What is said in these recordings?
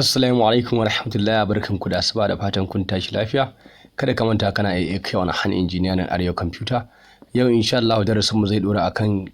Assalamu alaikum wa rahmatullahi, barkanku da asuba da fatan kun tashi lafiya. Kada ka manta kana kai wani han injiniya na Arewa Computer. Yau insha Allah darasin mu zai dora akan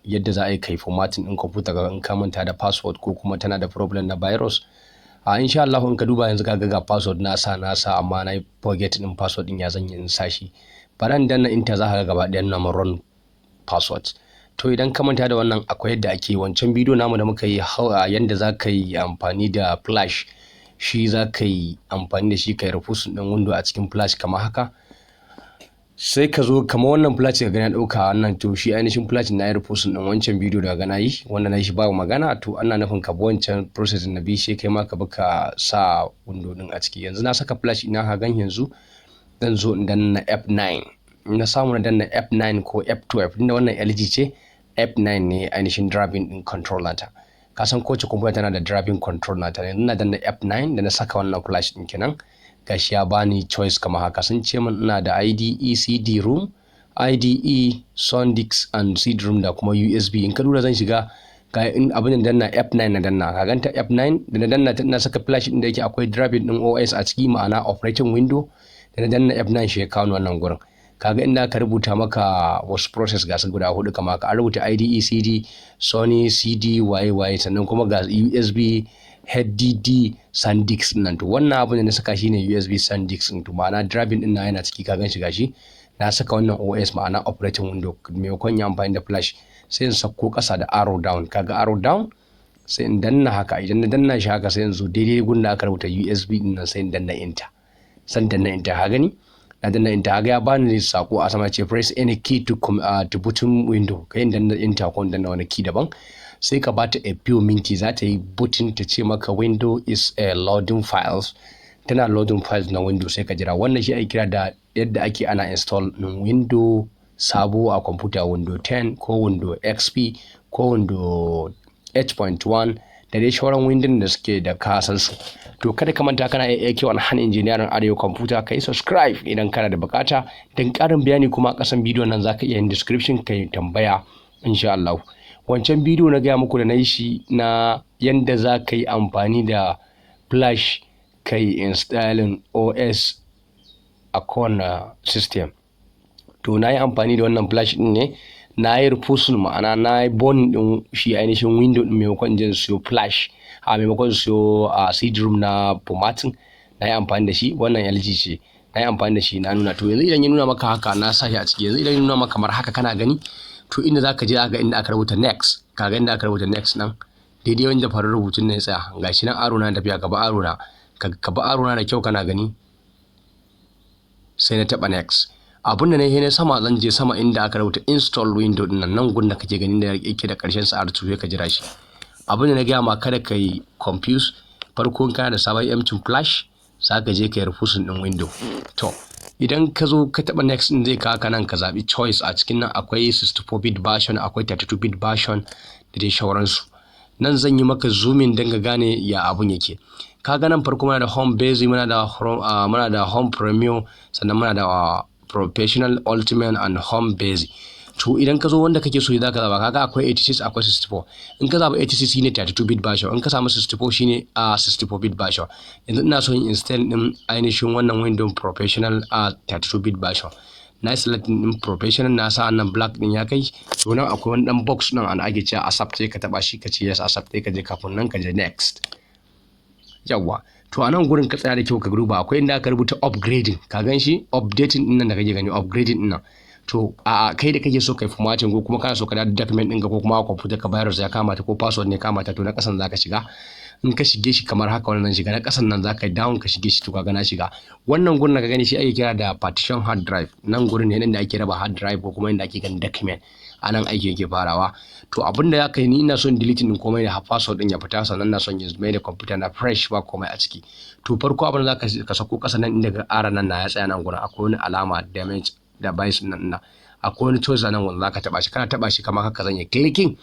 yadda za a yi kai formatting din computer in ka manta da password ko kuma tana da problem na virus. Insha Allah in ka duba yanzu ka ga password na sa amma na forget din password din ya zan yi in sa shi. Baran danna enter za ka ga gaba ɗayan number run password. To idan ka manta da wannan akwai yadda ake wancan bidiyo namu da muka yi yanda za ka yi amfani da flash, shi za ka yi amfani da shi ka yi refusin ɗin window a cikin flash kamar haka. Sai ka zo kamar wannan flash ka gani ɗauka wannan, to shi ainihin flash na yi refusin ɗin wancan bidiyo da gana yi wanda na shi babu magana, to ana nufin ka bi wancan process na bi shi kai ma ka bi ka sa window ɗin a ciki. Yanzu na saka flash ina ka gan yanzu zan zo in danna F9, na samu na danna F9 ko F12 inda wannan LG ce. F9 ne ainihin driving din control nata. Ka san kowace computer tana da driving control nata. Yanzu na danna F9 da na saka wannan flash din kenan. Gashi ya bani choice kamar haka. Sun ce min ina da IDE CD-ROM, IDE SONDIX and CD-ROM da kuma USB. In ka lura zan shiga ga abin da danna F9 na danna. Ka ganta F9 da na danna na saka flash din da yake akwai driving din OS a ciki, ma'ana operating window. Da na danna F9 shi ya kawo wannan gurin. Kaga inda aka rubuta maka wasu process ga su guda hudu kamar haka. An rubuta IDE CD, Sony CD, waye sannan kuma ga USB HDD SanDisk nan. To wannan abin da na saka shine USB SanDisk din, to ma'ana driving din na yana ciki, ka gan shi gashi. Na saka wannan OS ma'ana operating window. Maimakon ya amfani da flash sai in sako kasa da arrow down. Kaga arrow down sai in danna haka. Idan na danna shi haka sai in zo daidai gun da aka rubuta USB din nan sai in danna enter. San danna enter, ha gani? Na danna enter, ga ya bani sako a sama ce press any key to button window. Kai danna enter ko danna wani key daban, sai ka bata a few minti za ta yi button ta ce maka window is loading files. Tana loading files na window, sai ka jira. Wannan shi ake kira da yadda ake ana install din window sabo a computer, window 10 ko window XP ko window 8.1 da dai sauran window da suke da kasan su. To kada ka manta kana aiki wani han injiniyarin Arewa Computer, ka yi subscribe idan kana da bukata. Dan karin bayani kuma a kasan bidiyon nan zaka iya yin description ka yi tambaya insha Allah. Wancan bidiyo na gaya muku da na yi shi na yanda za ka yi amfani da flash ka yi installing OS a kowane system. To na yi amfani da wannan flash din ne, na yi refusin ma'ana na yi burn din shi ainihin window din maimakon jin siyo flash, maimakon siyo CD-ROM na formatting. Na yi amfani da shi, wannan LG ce, na yi amfani da shi na nuna. To yanzu idan ya nuna maka haka na sa shi a ciki. Yanzu idan ya nuna maka kamar haka kana gani, to inda za ka je ga inda aka rubuta next. Kaga inda aka rubuta next nan daidai wanda farin rubutun ne ya tsaya. Gashi nan aro na tafiya, gaba aro na, ka ba aro na da kyau kana gani. Sai na taba next. Abun da na yi na sama, zan je sama inda aka rubuta install window din nan gun da kake gani da yake da karshen sa R2, ka jira shi. Abun da na gaya ma kada ka yi confuse, farko kana da sabon empty flash za ka je ka yi refusin din window. To idan ka zo ka taba next din zai kawo nan ka zabi choice. A cikin nan akwai 64-bit version, akwai 32-bit version da dai sauransu. Nan zan yi maka zooming don ka gane ya abun yake. Ka ga nan farko muna da home basic, muna da home premium, sannan muna da professional, ultimate and home basic. To idan ka zo wanda kake so za ka zaba. Kaga akwai 86 akwai 64. In ka zaba 86 shine 32-bit version, in ka samu 64 shine 64-bit version. Yanzu ina so in install din ainihin wannan window professional 32-bit version. Na select din professional, na sa nan black din ya kai. To nan akwai wani dan box nan an ake cewa accept, sai ka taba shi ka ce yes accept, sai ka je kafin nan ka je next. Yawwa, to a nan gurin ka tsaya da kyau ka duba akwai inda aka rubuta upgrading. Ka gan shi updating din nan da kake gani, upgrading din nan. To kai da kake so kai formatting ko kuma kana so ka da document ɗinka ko kuma computer ka virus ya kamata ko password ne kamata, to na kasan zaka shiga. In ka shige shi kamar haka, wannan shiga na kasan nan zaka yi down ka shige shi. To kaga na shiga wannan gurin da ka gani shi ake kira da partition hard drive. Nan gurin ne inda ake raba hard drive ko kuma inda ake ganin document. A nan aiki yake farawa. To abinda ya kai ni ina son deleting din komai da password din ya fita, sannan ina son yin mai da computer na fresh ba komai a ciki. To farko abin da zaka ka sako kasa nan inda ga ara nan na ya tsaya nan gurin akwai wani alama damage da bias nan akwai wani choice nan wanda zaka taba shi. Kana taba shi kamar haka zan yi clicking.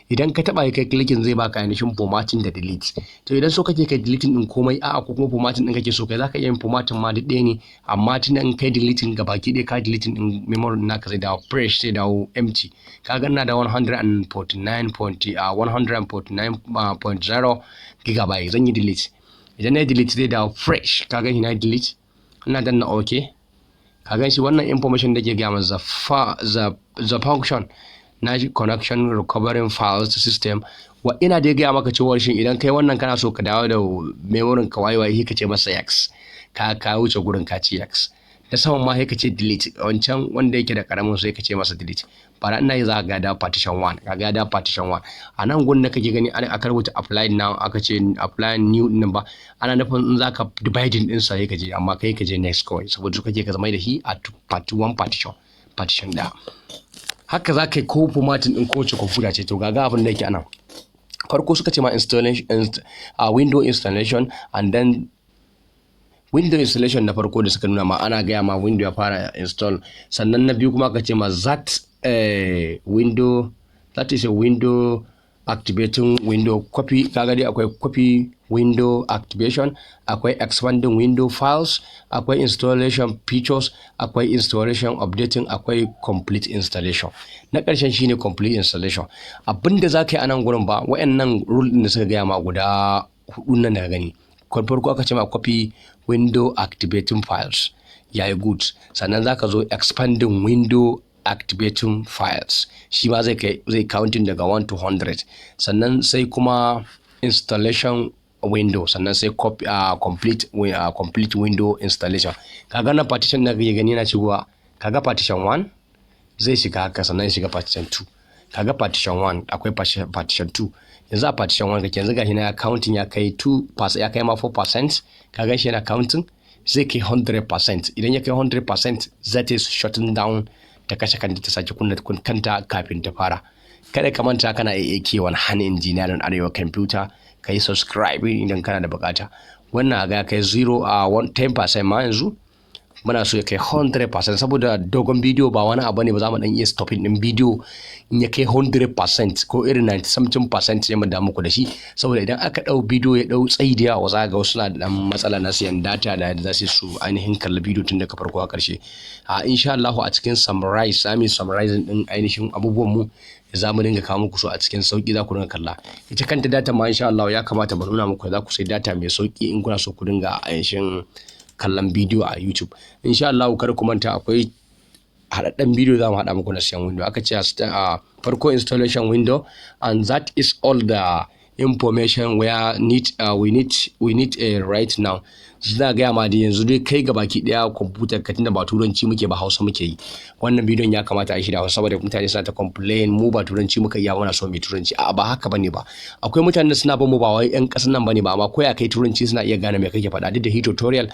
Idan ka taba kai clicking zai baka ainihin formatting da delete. To idan so kake kai deleting din komai ko kuma formatting din kake so kai, zaka iya yin formatting ma duk ɗaya ne, amma tunda in kai deleting gabaki ɗaya ka deleting din memory naka zai dawo fresh, sai dawo empty. Ka ga ina da 149.0 gigabyte zan yi delete. idan na delete zai dawo fresh. Ka gani na delete, ina danna okay. Ka gan shi wannan information da ke gaya ma the function na connection recovering files system wa ina da gaya maka cewa shin idan kai wannan kana so ka dawo da memory ka waye ka ce masa x, ka wuce gurin ka ce x. Da saman ma sai ka ce delete, wancan wanda yake da karamin sai ka ce masa delete. Bara ina yi za ka ga da partition 1, ka ga da partition 1 a nan gurin da kake gani aka rubuta apply now, aka ce apply new din ba, ana nufin in za ka dividing din sa sai ka je, amma kai ka je next kawai saboda kake ka zama da shi a part 1 partition da haka za ka yi ko formatting din kowace computer ce. To ga abin da yake anan, farko suka ce ma installation window installation, and then window installation na farko da suka nuna ma ana gaya ma window ya fara install. Sannan na biyu kuma aka ce ma that is a window activating window copy. Kaga dai akwai copy window activation, akwai expanding window files, akwai installation features, akwai installation updating, akwai complete installation. Na ƙarshen shine complete installation. Abinda za ka yi a nan gurin ba wayannan rule din da suka gaya ma guda hudu nan da gani. Farko aka ce ma copy window activating files, yayi good. Sannan za ka zo expanding window activating files, shi ma zai counting daga 1 to 100. Sannan sai kuma installation window, sannan sai complete window installation. Kaga na partition da kake gani yana shigowa, kaga partition 1 zai shiga haka, sannan ya shiga partition 2. Kaga partition 1 akwai partition 2. yanzu a partition 1 kake, yanzu gashi na counting ya kai 2%, ya kai ma 4%. kaga shi yana counting zai kai 100%. idan ya kai 100% that is shutting down, ta kashe kanta ta sake kunna kanta kafin ta fara. Kada ka manta kana AAK1 Han Engineering Arewa Computer, ka yi subscribe idan kana da bukata. Wannan ga kai 10% ma yanzu muna so ya kai 100%, saboda dogon bidiyo ba wani abu ne ba za mu dan iya stopping din bidiyo in ya kai 100% ko irin 90% sai mu da muku da shi, saboda idan aka dau bidiyo ya dau tsayi da yawa za ga wasu na da matsala na siyan data da za su ainihin kalla bidiyo tun daga farko a karshe. Insha Allah a cikin summarizing din ainihin abubuwan mu za mu dinga kawo muku su a cikin sauki, za ku dinga kalla. Ita kanta data ma insha Allah ya kamata mu nuna muku za ku sai data mai sauki in kuna so ku dinga ainihin kallon bidiyo a YouTube. Insha Allah kar ku manta akwai haɗaɗɗen bidiyo za mu haɗa muku na siyan window. Aka ce a farko installation window, and that is all the information we need right now. Za gaya ma da yanzu dai kai gabaki daya computer ka tunda ba turanci muke ba Hausa muke yi. Wannan bidiyon ya kamata a yi shi da Hausa saboda mutane suna ta complain mu ba turanci muka iya, muna so mu turanci. Ba haka bane ba. Akwai mutanen da suna ba mu ba wai yan kasan nan bane ba, amma ko ya kai turanci suna iya gane me kake faɗa. Duk da tutorial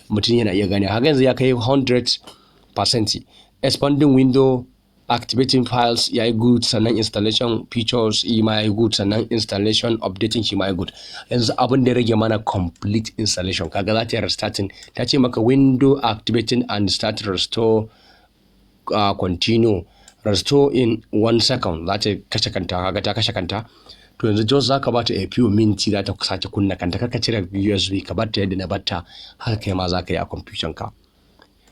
mutum yana iya gane. Haka yanzu ya kai 100%. Expanding window activating files yayi good, sannan installation features ma yayi good, sannan installation updating shi ma yayi good. Yanzu abin da ya rage mana complete installation. Kaga za ta yi restarting, ta ce maka window activating and start restore continue restore in 1 second. Za ta kashe kanta, kaga ta kashe kanta. To yanzu just zaka bata a few minutes za ta sake kunna kanta. Kaka cire USB ka bar ta yadda na batta, haka kai ma zaka yi a computer ka.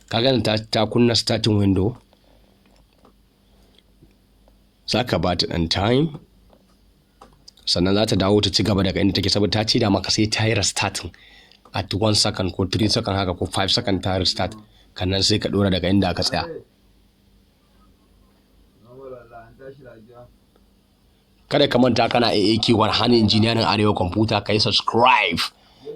Kaga ta kunna starting window, zaka bata dan time, sannan za ta dawo ta ci gaba daga inda take, saboda ta ce da maka sai ta yi restarting at 1 second ko 3 second haka ko 5 second ta restart, kannan sai ka dora daga inda aka tsaya. Kada ka manta kana AAK1 Han Engineering Arewa Computer, kai subscribe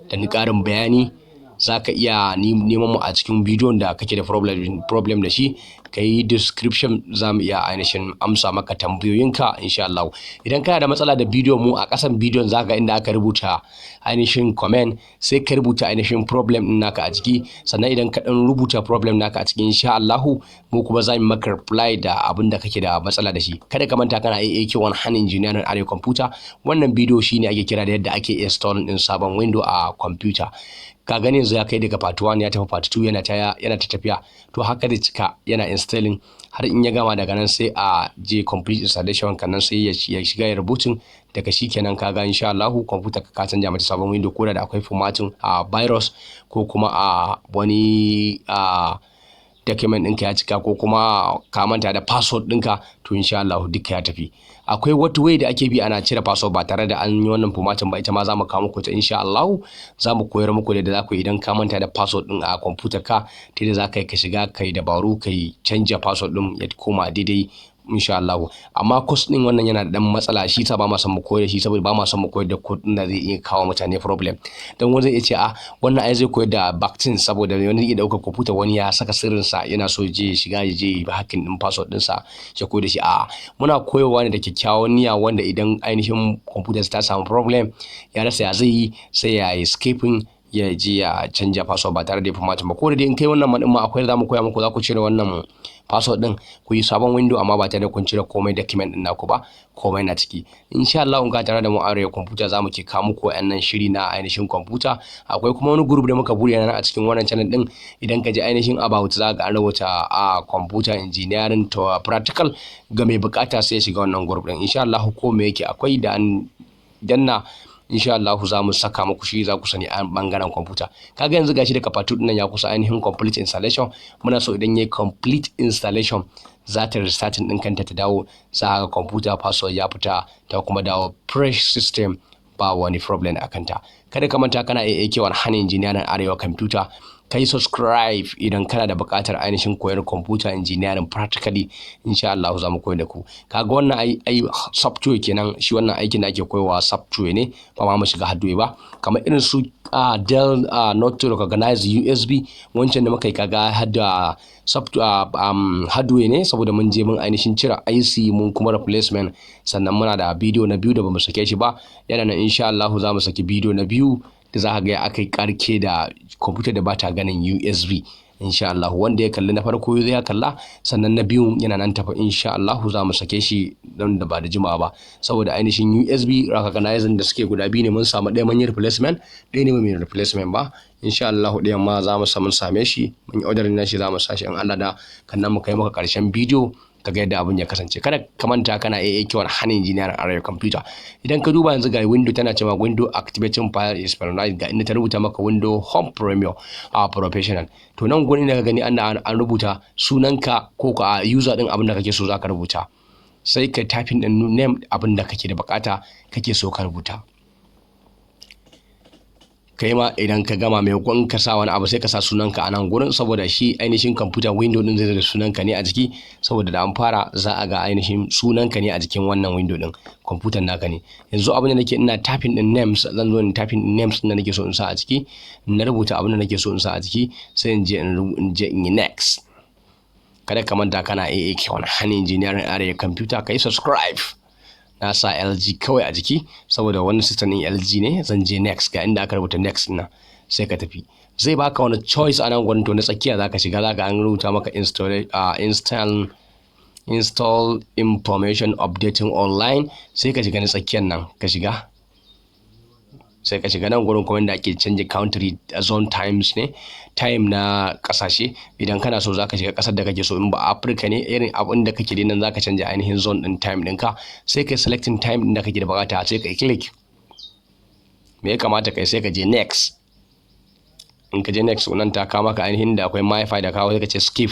da ni karin bayani. Za ka iya neman mu a cikin bidiyon da kake da problem da shi, ka yi description, za mu iya ainihin amsa maka tambayoyinka insha Allah. Idan kana da matsala da bidiyon mu, a ƙasan bidiyon za ka inda aka rubuta ainihin comment, sai ka rubuta ainihin problem ɗin naka a ciki. Sannan idan ka ɗan rubuta problem naka a ciki insha Allah mu kuma za mu maka reply da abin da kake da matsala da shi. Kada ka manta kana AAK1 Han Engineering Arewa Computer. Wannan bidiyo shine ake kira da yadda ake install ɗin sabon window a computer. Ka gani yanzu ya kai daga part 1 ya tafi part 2 yana ta tafiya. To haka da cika yana installing har in ya gama, daga nan sai a je complete installation, kannan sai ya shiga ya rubutun daga shi kenan. Kaga insha Allah computer ka canja mata sabon window, ko da akwai formatting virus ko kuma wani document ɗinka ya cika ko kuma ka manta da password ɗinka, to insha Allah duka ya tafi. Akwai wata way da ake bi ana cire password ba tare da an yi wannan formatting ba, ita ma za mu kawo muku ta insha Allah. Za mu koyar muku da za ku idan ka manta da password ɗin a kwamfutar ka, ta yadda za ka yi ka shiga kai dabaru kai canja password ɗin ya koma daidai insha Allah. Amma course ɗin wannan yana da ɗan matsala, shi sa ba ma son mu koyar da shi saboda ba ma son mu koyar da code ɗin da zai iya kawo mutane problem. Dan wani zai iya ce wannan ai zai koyar da backtin saboda wani zai iya ɗaukar kwamfuta wani ya saka sirrinsa yana so je shiga ya je hacking ɗin password ɗinsa ya koyar da shi. Muna koyarwa ne da kyakkyawan niyya wanda idan ainihin kwamfutar ta samu problem ya rasa ya zai yi sai ya yi escaping ya je ya canja password ba tare da formatting ba. Ko da dai in kai wannan madin ma akwai za mu koya muku za ku cire wannan password din ku yi sabon window amma ba tare da kun cire komai document din naku ba, komai na ciki. Insha Allah in ka tare da mu Arewa Computer za mu ke kawo muku wannan shiri na ainihin computer. Akwai kuma wani group da muka bude a cikin wannan channel din, idan ka ji ainihin about za ka rubuta computer engineering to practical, ga mai bukata sai ya shiga wannan group din. Insha Allah ko me yake akwai da an danna insha Allah za mu saka muku shi za ku sani a bangaren kwamfuta. Kaga yanzu gashi da kafatu din nan ya kusa ainihin complete installation. Muna so idan yayi complete installation za ta restarting din kanta ta dawo, za ga computer password ya fita ta kuma dawo fresh system ba wani problem a kanta. Kada ka manta kana AAK1 Han Engineering Arewa Computer. Kai subscribe idan kana da buƙatar ainihin koyar computer engineering practically, insha Allah za mu koyar da ku. Kaga wannan ai software kenan, shi wannan aikin da ake koyarwa software ne ba ma mu shiga hardware ba, kamar irin su Dell not to recognize USB wancan da muka yi kaga hadda software hardware ne saboda mun je mun ainihin cire IC mun kuma replacement. Sannan muna da bidiyo na biyu da bamu sake shi ba, yana nan insha Allah za mu saki bidiyo na biyu da za ka ga aka yi karke da kwamfuta da ba ta ganin USB insha Allah. Wanda ya kalli na farko zai kalla, sannan na biyu yana nan tafa insha Allah za mu sake shi don da ba da jimawa ba saboda ainihin USB recognizing da suke guda biyu ne, mun samu ɗaya mun yi replacement, ɗaya ne mun yi replacement ba insha Allah. Ɗayan ma za mu same shi mun yi order na shi za mu sashi in Allah da kannan mu kai maka ƙarshen bidiyo kaga yadda abin ya kasance. Kada ka manta kana AAK1 Han Engineering Arewa Computer. Idan ka duba yanzu ga window tana cewa window activating file is finalized, ga inda ta rubuta maka window home premier professional. To nan gurin da ka gani an rubuta sunanka ko ka user din abin da kake so zaka rubuta, sai ka typing din name abin da kake da bukata kake so ka rubuta. Kai ma idan ka gama maimakon ka sa wani abu sai ka sa sunanka a nan gurin saboda shi ainihin computer window din zai da sunanka ne a jiki, saboda da an fara za a ga ainihin sunanka ne a jikin wannan window din, computer naka ne. Yanzu abin da nake ina typing din names, zan zo in typing din names din da nake so in sa a jiki, na rubuta abin da nake so in sa a jiki sai in je in yi next. Kada ka manta kana AAK1 Han Engineering Arewa Computer, kai subscribe. Na sa LG kawai a jiki saboda wannan system din LG ne. Zan je next, ga inda aka rubuta next na sai ka tafi. Zai baka wani choice a nan gurin, to na tsakiya zaka shiga zaka an rubuta maka install information updating online, sai ka shiga na tsakiyar nan ka shiga, sai ka shiga nan gurin kuma inda ake canja country zone times ne, time na kasashe. Idan kana so zaka shiga kasar da kake so, in ba Africa ne irin abin da kake nan zaka canja ainihin zone din time ɗinka, sai kai selecting time din da kake da bukata sai kai click. Me ya kamata kai sai ka je next. In ka je next nan ta kawo maka ainihin da akwai MiFi da kawo sai ka ce skip,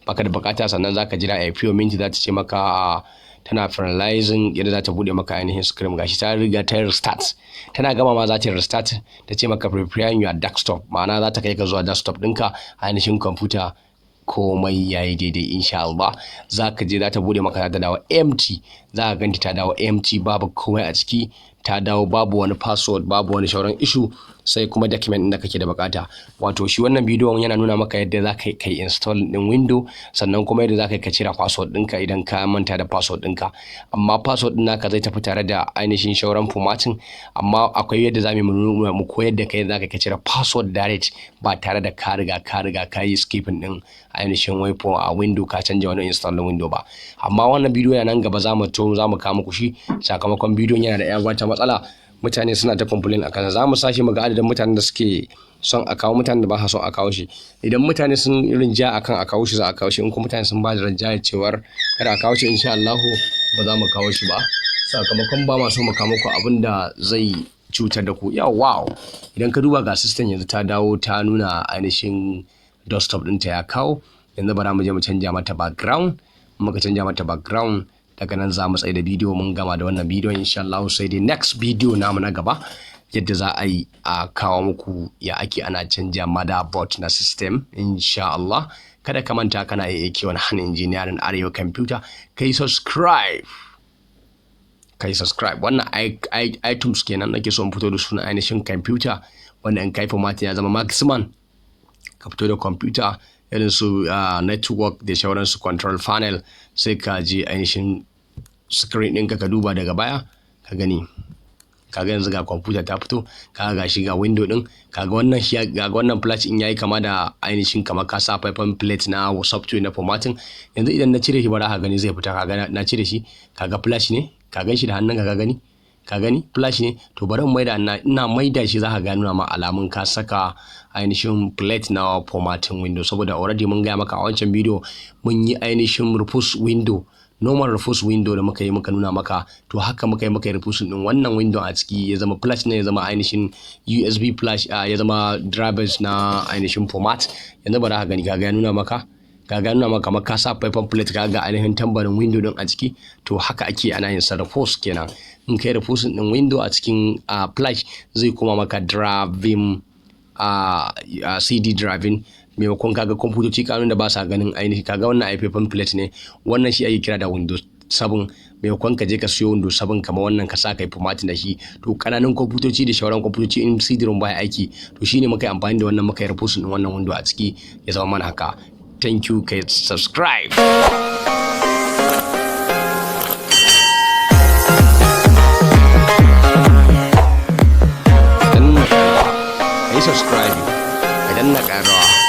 baka da bukata. Sannan zaka jira a few minutes za ta ce maka tana finalizing, yadda za ta bude maka ainihin screen. Gashi ta riga ta restart, tana gama ma za ta restart ta ce maka preparing your desktop, ma'ana za ta kai ka zuwa desktop ɗinka ainihin computer. Komai yayi daidai insha Allah. Za ka je za ta bude maka, za ta dawo empty, za ka ganta ta dawo empty, babu komai a ciki, ta dawo babu wani password, babu wani sauran issue, sai kuma document da kake da bukata. Wato shi wannan bidiyon yana nuna maka yadda za ka kai install din window, sannan kuma yadda za ka cire password ɗinka idan ka manta da password ɗinka. Amma password ɗin naka zai tafi tare da ainihin sauran formatting, amma akwai yadda za mu koyar da kai za ka cire password direct ba tare da ka riga ka yi skipping din ainihin wipo a window ka canja wani install din window ba. Amma wannan bidiyo yana nan gaba za mu kawo muku shi, sakamakon bidiyon yana da yan wata matsala, mutane suna ta complain akan. Za mu sashi mu ga adadin mutanen da suke son a kawo, mutanen da ba sa son a kawo shi. Idan mutane sun rinja akan a kawo shi za a kawo shi, in kuma mutane sun ba da rinjaya cewar kada a kawo shi insha Allah ba za mu kawo shi ba, sakamakon ba ma so mu kawo muku abin da zai cutar da ku. Wow, idan ka duba ga system yanzu ta dawo ta nuna ainihin desktop ɗinta ya kawo. yanzu bara mu je mu canja mata background. Muka canja mata background daga nan za mu tsaye da bidiyo. Mun gama da wannan bidiyon insha Allah, sai dai next bidiyo namu na gaba yadda za a yi a kawo muku ya ake ana canja motherboard na system insha Allah. Kada ka manta kana AAK wani hannun engineering Arewa Computer, kai subscribe wannan items kenan nake so in fito da sunan ainihin computer wanda in kai format ya zama maximum ka fito da computer irin su network da sauransu control panel, sai ka je ainihin screen ɗinka ka duba daga baya ka gani. Kaga yanzu ga computer ta fito, kaga gashi ga window din, kaga wannan flash in yayi kama da ainihin kamar ka sa faifan plate na software na formatting. Yanzu idan na cire shi bara ka gani zai fita. Kaga na cire shi, kaga flash ne, ka gan shi da hannunka ka gani flash ne. To bari in maida, ina maida shi zaka ga nuna ma alamun ka saka ainihin plate na formatting window, saboda already mun gaya maka a wancan bidiyo mun yi ainihin repose window, normal repose window da muka nuna maka. To haka muka yi repose din wannan window a ciki ya zama flash ne, ya zama ainihin USB flash, ya zama drivers na ainihin format. Yanzu bari ka gani, kaga ya nuna maka kamar ka sa faifan plate, kaga ainihin tambarin window din a ciki. To haka ake ana yin sa repose kenan. In kai repose din window a cikin flash zai kuma maka driving CD driving, maimakon kaga kwamfutoci kanun da ba sa ganin ainihi. Kaga wannan faifan plate ne, wannan shi ake kira da Windows 7. Maimakon ka je ka siyo Windows 7 kamar wannan ka sa kai formatting da shi, to kananan kwamfutoci da shauran kwamfutoci in CD-ROM baya aiki, to shine muka yi amfani da wannan muka yi repose din wannan window a ciki ya zama mana haka. Thank you, kai subscribe. Subscribe idan na ƙarawa.